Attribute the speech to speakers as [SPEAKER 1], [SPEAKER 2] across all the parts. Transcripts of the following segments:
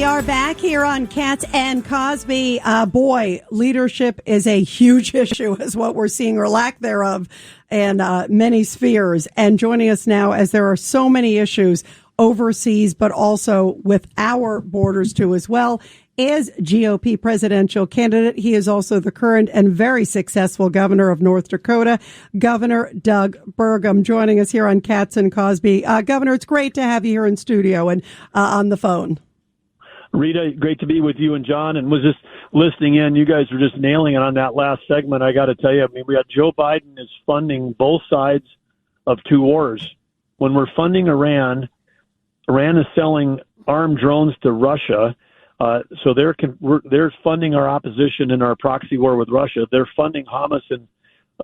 [SPEAKER 1] are back here on Cats and Cosby. Boy, leadership is a huge issue, is what we're seeing, or lack thereof, in many spheres. And joining us now, as there are so many issues overseas, but also with our borders too as well, is GOP presidential candidate. He is also the current and very successful governor of North Dakota, Governor Doug Burgum, joining us here on Cats and Cosby. Governor, it's great to have you here in studio and on the phone.
[SPEAKER 2] Rita, great to be with you and John, and was just listening in. You guys were just nailing it on that last segment. I got to tell you, I mean, we got Joe Biden is funding both sides of two wars. When we're funding Iran, Iran is selling armed drones to Russia. So they're funding our opposition in our proxy war with Russia. They're funding Hamas and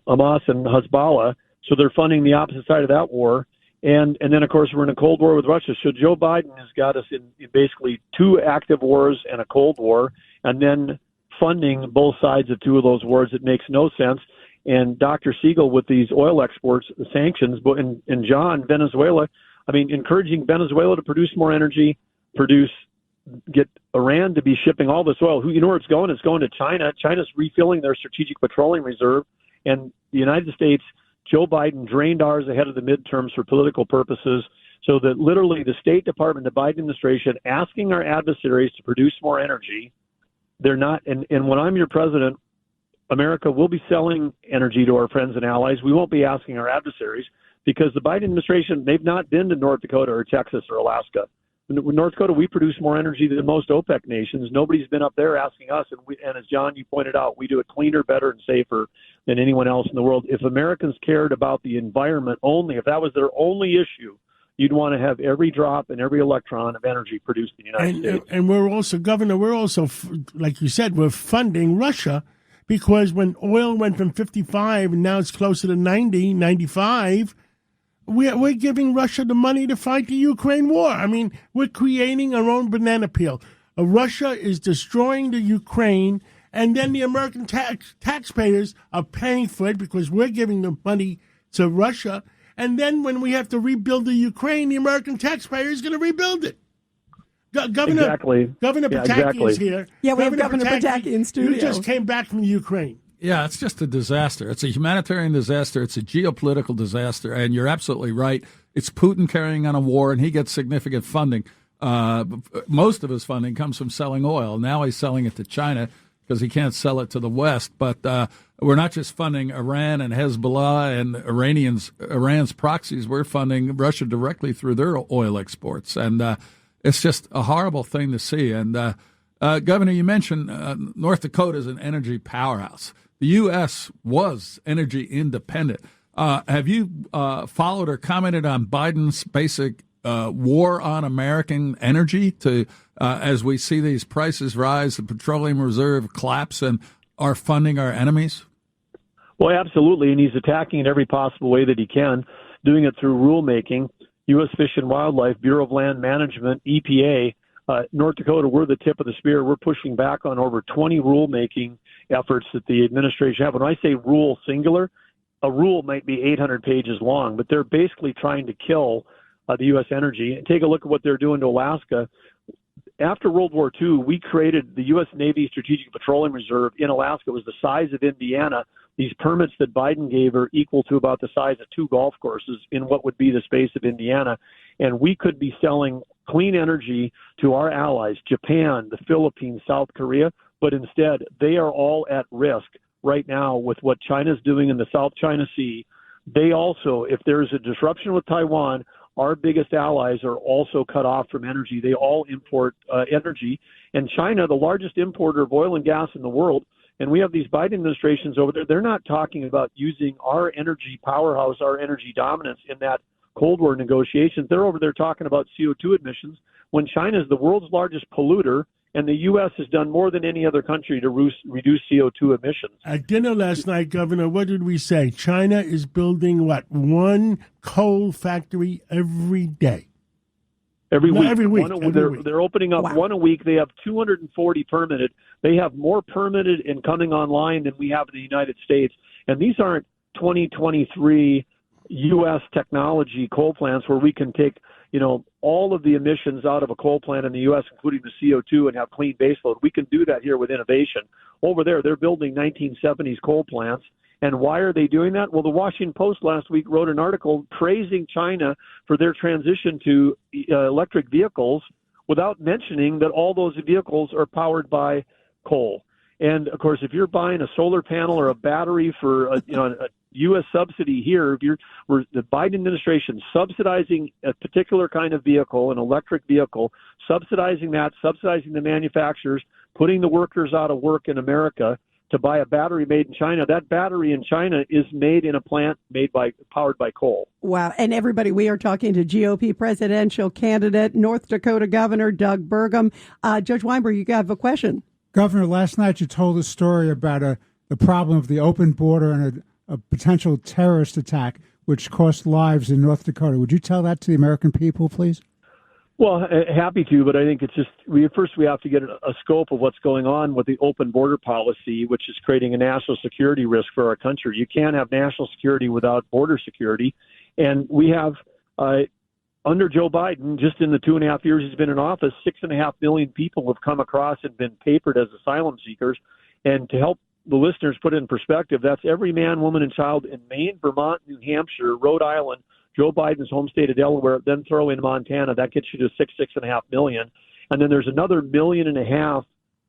[SPEAKER 2] Hezbollah. So they're funding the opposite side of that war. And then, of course, we're in a Cold War with Russia. So Joe Biden has got us in basically two active wars and a Cold War, and then funding both sides of two of those wars. It makes no sense. And Dr. Siegel with these oil exports, the sanctions, and John, Venezuela, I mean, encouraging Venezuela to produce more energy, get Iran to be shipping all this oil. You know where it's going? It's going to China. China's refilling their strategic petroleum reserve. And the United States, Joe Biden drained ours ahead of the midterms for political purposes, so that literally the State Department, the Biden administration, asking our adversaries to produce more energy. They're not. And when I'm your president, America will be selling energy to our friends and allies. We won't be asking our adversaries, because the Biden administration, they've not been to North Dakota or Texas or Alaska. In North Dakota, we produce more energy than most OPEC nations. Nobody's been up there asking us. And as John, you pointed out, we do it cleaner, better, and safer than anyone else in the world. If Americans cared about the environment only, if that was their only issue, you'd want to have every drop and every electron of energy produced in the United States.
[SPEAKER 3] And we're also, Governor, like you said, we're funding Russia, because when oil went from 55 and now it's closer to 90, 95, we're giving Russia the money to fight the Ukraine war. I mean, we're creating our own banana peel. Russia is destroying the Ukraine, and then the American taxpayers are paying for it because we're giving the money to Russia. And then when we have to rebuild the Ukraine, the American taxpayer is going to rebuild it. Governor Pataki is here.
[SPEAKER 1] Yeah, we have Governor Pataki in studio.
[SPEAKER 3] You just came back from the Ukraine.
[SPEAKER 4] Yeah, it's just a disaster. It's a humanitarian disaster. It's a geopolitical disaster. And you're absolutely right. It's Putin carrying on a war, and he gets significant funding. Most of his funding comes from selling oil. Now he's selling it to China because he can't sell it to the West. But we're not just funding Iran and Hezbollah and Iran's proxies. We're funding Russia directly through their oil exports. And it's just a horrible thing to see. And, Governor, you mentioned North Dakota is an energy powerhouse. The U.S. was energy independent. Have you followed or commented on Biden's basic war on American energy as we see these prices rise, the petroleum reserve collapse, and are funding our enemies?
[SPEAKER 2] Well, absolutely, and he's attacking in every possible way that he can, doing it through rulemaking. U.S. Fish and Wildlife, Bureau of Land Management, EPA, North Dakota, we're the tip of the spear. We're pushing back on over 20 rulemaking efforts that the administration have. When I say rule singular, a rule might be 800 pages long, but they're basically trying to kill the U.S. energy. And take a look at what they're doing to Alaska. After World War II, we created the U.S. Navy Strategic Petroleum Reserve in Alaska. It was the size of Indiana. These permits that Biden gave are equal to about the size of 2 golf courses in what would be the space of Indiana. And we could be selling clean energy to our allies, Japan, the Philippines, South Korea, but instead they are all at risk right now with what China's doing in the South China Sea. They also, if there's a disruption with Taiwan, our biggest allies are also cut off from energy. They all import energy. And China, the largest importer of oil and gas in the world, and we have these Biden administrations over there, they're not talking about using our energy powerhouse, our energy dominance in that Cold War negotiations. They're over there talking about CO2 emissions when China is the world's largest polluter, and the U.S. has done more than any other country to reduce CO2 emissions.
[SPEAKER 3] At dinner last night, Governor, what did we say? China is building, one coal factory every day?
[SPEAKER 2] Every week.
[SPEAKER 3] Every week.
[SPEAKER 2] They're opening up one a week. They have 240 permitted. They have more permitted and coming online than we have in the United States. And these aren't 2023 U.S. technology coal plants where we can take all of the emissions out of a coal plant in the U.S., including the CO2, and have clean baseload. We can do that here with innovation. Over there, they're building 1970s coal plants. And why are they doing that? Well, the Washington Post last week wrote an article praising China for their transition to electric vehicles without mentioning that all those vehicles are powered by coal. And, of course, if you're buying a solar panel or a battery for a U.S. subsidy here, the Biden administration subsidizing a particular kind of vehicle, an electric vehicle, subsidizing the manufacturers, putting the workers out of work in America to buy a battery made in China. That battery in China is made in a plant powered by coal.
[SPEAKER 1] Wow. And everybody, we are talking to GOP presidential candidate, North Dakota Governor Doug Burgum. Judge Weinberg, you have a question.
[SPEAKER 5] Governor, last night you told a story about the problem of the open border and a potential terrorist attack which cost lives in North Dakota. Would you tell that to the American people, please?
[SPEAKER 2] Well, happy to, but I think it's just we have to get a scope of what's going on with the open border policy, which is creating a national security risk for our country. You can't have national security without border security. And we have, under Joe Biden, just in the 2.5 years he's been in office, 6.5 million people have come across and been papered as asylum seekers. And to help the listeners put it in perspective, that's every man, woman, and child in Maine, Vermont, New Hampshire, Rhode Island, Joe Biden's home state of Delaware, then throw in Montana. That gets you to 6.5 million. And then there's another 1.5 million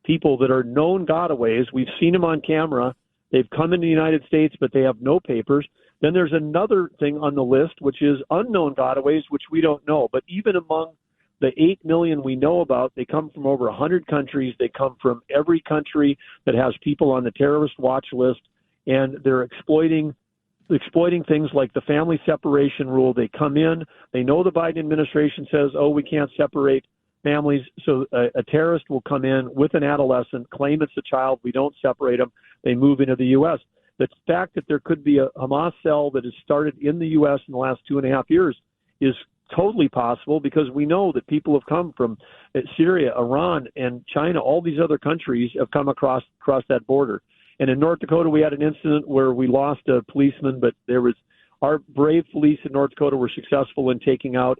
[SPEAKER 2] people that are known gotaways. We've seen them on camera. They've come into the United States, but they have no papers. Then there's another thing on the list, which is unknown gotaways, which we don't know. But even among the 8 million we know about, they come from over 100 countries. They come from every country that has people on the terrorist watch list, and they're exploiting things like the family separation rule. They come in, they know the Biden administration says, we can't separate families. So a terrorist will come in with an adolescent, claim it's a child. We don't separate them. They move into the U.S. The fact that there could be a Hamas cell that has started in the U.S. in the last 2.5 years is totally possible, because we know that people have come from Syria, Iran, and China. All these other countries have come across that border. And in North Dakota, we had an incident where we lost a policeman, but our brave police in North Dakota were successful in taking out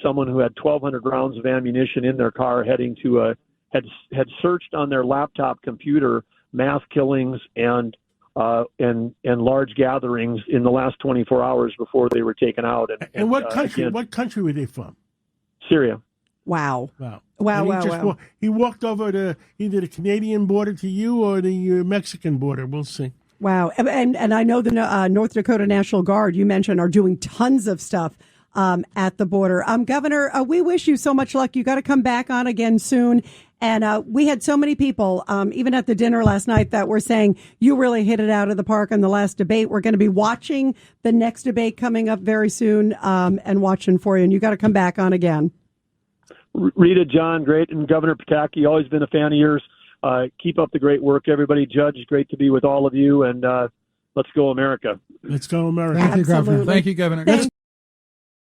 [SPEAKER 2] someone who had 1,200 rounds of ammunition in their car, heading to had searched on their laptop computer mass killings and large gatherings in the last 24 hours before they were taken out.
[SPEAKER 3] And what country? What country were they from?
[SPEAKER 2] Syria.
[SPEAKER 1] Wow.
[SPEAKER 3] He walked over to either the Canadian border to you or the Mexican border. We'll see. Wow.
[SPEAKER 1] And I know the North Dakota National Guard, you mentioned, are doing tons of stuff at the border. Governor, we wish you so much luck. You got to come back on again soon. And we had so many people, even at the dinner last night, that were saying you really hit it out of the park in the last debate. We're going to be watching the next debate coming up very soon and watching for you. And you got to come back on again.
[SPEAKER 2] Rita, John, great. And Governor Pataki, always been a fan of yours. Keep up the great work, everybody. Judge, great to be with all of you. And let's go, America.
[SPEAKER 3] Let's go, America.
[SPEAKER 5] Thank you, Governor.
[SPEAKER 4] Thank you, Governor.